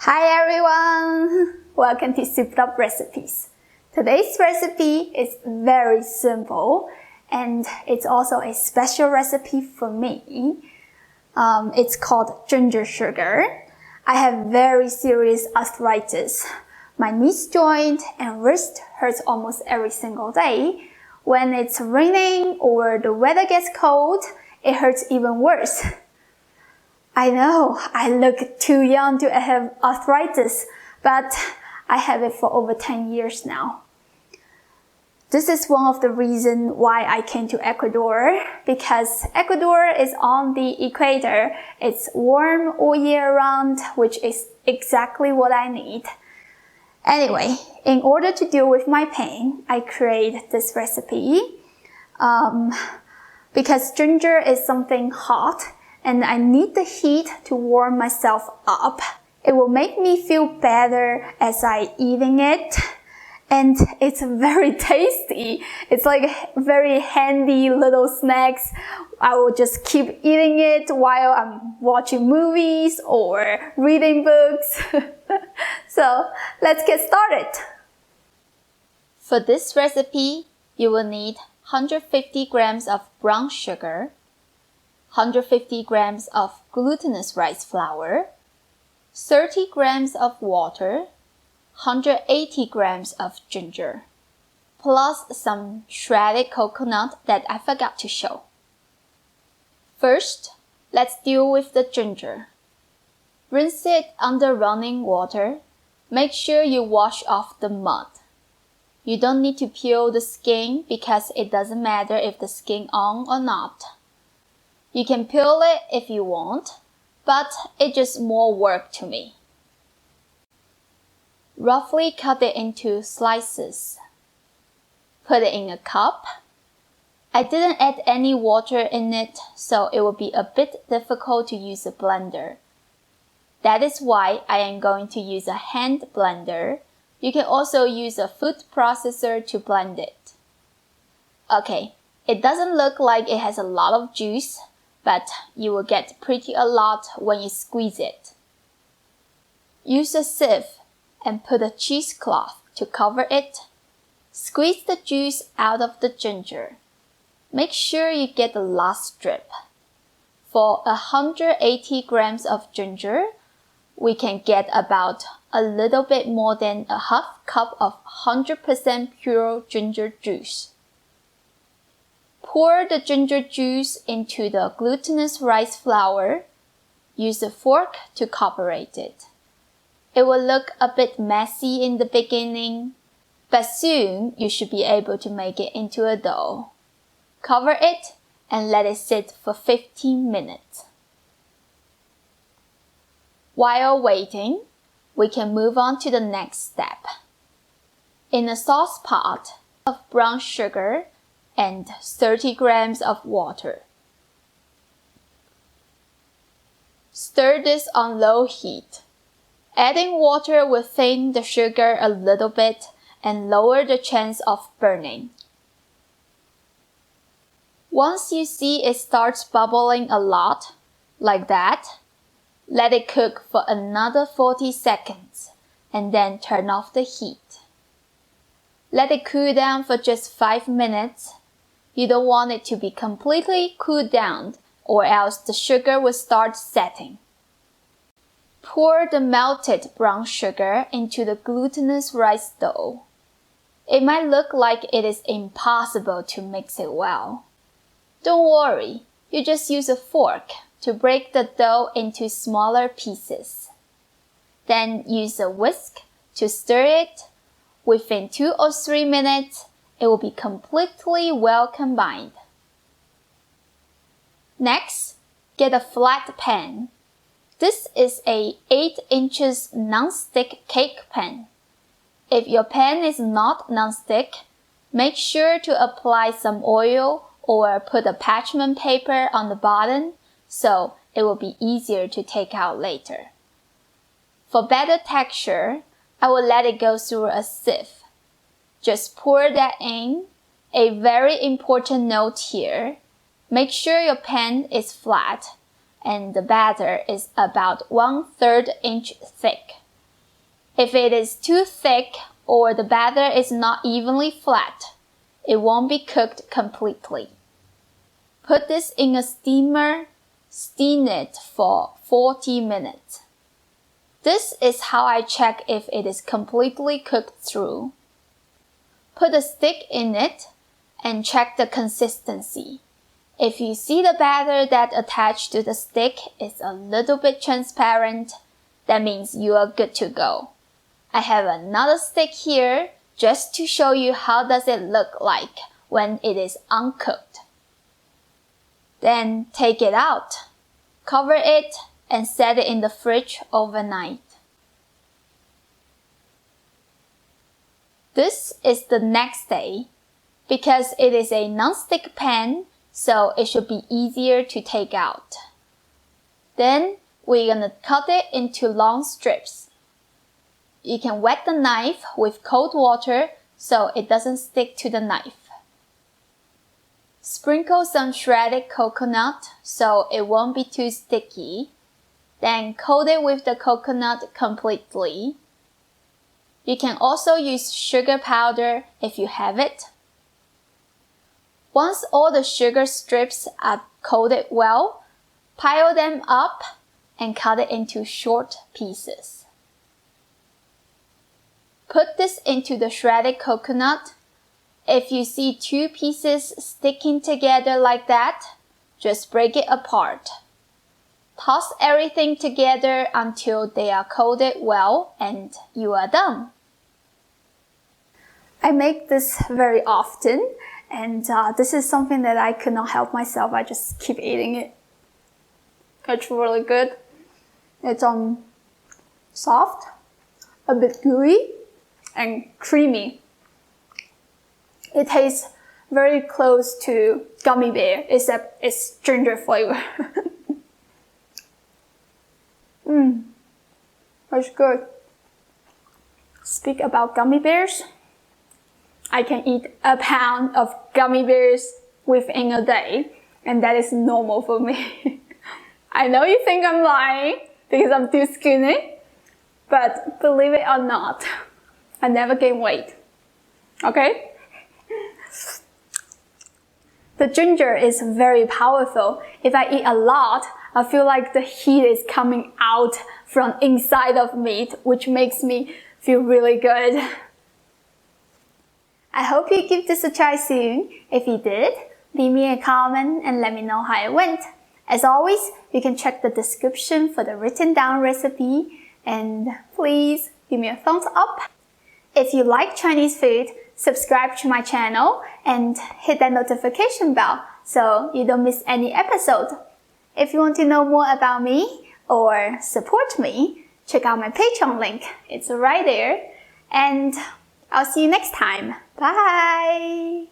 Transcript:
Hi everyone! Welcome to Souped Up Recipes. Today's recipe is very simple and it's also a special recipe for me. It's called ginger sugar. I have very serious arthritis. My knees joint and wrist hurts almost every single day. When it's raining or the weather gets cold, it hurts even worse. I know I look too young to have arthritis, but I have it for over 10 years now. This is one of the reasons why I came to Ecuador, because Ecuador is on the equator. It's warm all year round, which is exactly what I need. Anyway, in order to deal with my pain, I create this recipe. Because ginger is something hot, and I need the heat to warm myself up. It will make me feel better as I eating it. And it's very tasty. It's like very handy little snacks. I will just keep eating it while I'm watching movies or reading books. So let's get started. For this recipe, you will need 150 grams of brown sugar, 150 grams of glutinous rice flour, 30 grams of water, 180 grams of ginger, plus some shredded coconut that I forgot to show. First, let's deal with the ginger. Rinse it under running water. Make sure you wash off the mud. You don't need to peel the skin because it doesn't matter if the skin on or not. You can peel it if you want, but it's just more work to me. Roughly cut it into slices. Put it in a cup. I didn't add any water in it, so it will be a bit difficult to use a blender. That is why I am going to use a hand blender. You can also use a food processor to blend it. Okay, it doesn't look like it has a lot of juice, but you will get pretty a lot when you squeeze it. Use a sieve and put a cheesecloth to cover it. Squeeze the juice out of the ginger. Make sure you get the last drip. For 180 grams of ginger, we can get about a little bit more than a half cup of 100% pure ginger juice. Pour the ginger juice into the glutinous rice flour. Use a fork to cooperate it. It will look a bit messy in the beginning, but soon you should be able to make it into a dough. Cover it and let it sit for 15 minutes. While waiting, we can move on to the next step. In a sauce pot of brown sugar and 30 grams of water. Stir this on low heat. Adding water will thin the sugar a little bit and lower the chance of burning. Once you see it starts bubbling a lot, like that, let it cook for another 40 seconds and then turn off the heat. Let it cool down for just 5 minutes. You don't want it to be completely cooled down or else the sugar will start setting. Pour the melted brown sugar into the glutinous rice dough. It might look like it is impossible to mix it well. Don't worry, you just use a fork to break the dough into smaller pieces. Then use a whisk to stir it. Within 2 or 3 minutes, it will be completely well combined. Next, get a flat pan. This is a 8 inches non-stick cake pan. If your pan is not non-stick, make sure to apply some oil or put a parchment paper on the bottom so it will be easier to take out later. For better texture, I will let it go through a sieve. Just pour that in. A very important note here. Make sure your pan is flat and the batter is about 1/3 inch thick If it is too thick or the batter is not evenly flat, it won't be cooked completely. Put this in a steamer, steam it for 40 minutes. This is how I check if it is completely cooked through. Put a stick in it and check the consistency. If you see the batter that attached to the stick is a little bit transparent, that means you are good to go. I have another stick here just to show you how does it look like when it is uncooked. Then take it out, cover it, and set it in the fridge overnight. This is the next day. Because it is a non-stick pan, so it should be easier to take out. Then we're gonna cut it into long strips. You can wet the knife with cold water so it doesn't stick to the knife. Sprinkle some shredded coconut so it won't be too sticky. Then coat it with the coconut completely. You can also use sugar powder if you have it. Once all the sugar strips are coated well, pile them up and cut it into short pieces. Put this into the shredded coconut. If you see two pieces sticking together like that, just break it apart. Toss everything together until they are coated well and you are done. I make this very often. And this is something that I could not help myself. I just keep eating it. It's really good. It's soft, a bit gooey, and creamy. It tastes very close to gummy bear, except it's ginger flavor. That's good. Speak about gummy bears. I can eat a pound of gummy bears within a day, and that is normal for me. I know you think I'm lying because I'm too skinny, but believe it or not, I never gain weight. Okay? The ginger is very powerful. If I eat a lot, I feel like the heat is coming out from inside of me, which makes me feel really good. I hope you give this a try soon. If you did, leave me a comment and let me know how it went. As always, you can check the description for the written down recipe, and please give me a thumbs up. If you like Chinese food, subscribe to my channel and hit that notification bell so you don't miss any episode. If you want to know more about me or support me, check out my Patreon link. It's right there. And I'll see you next time. Bye!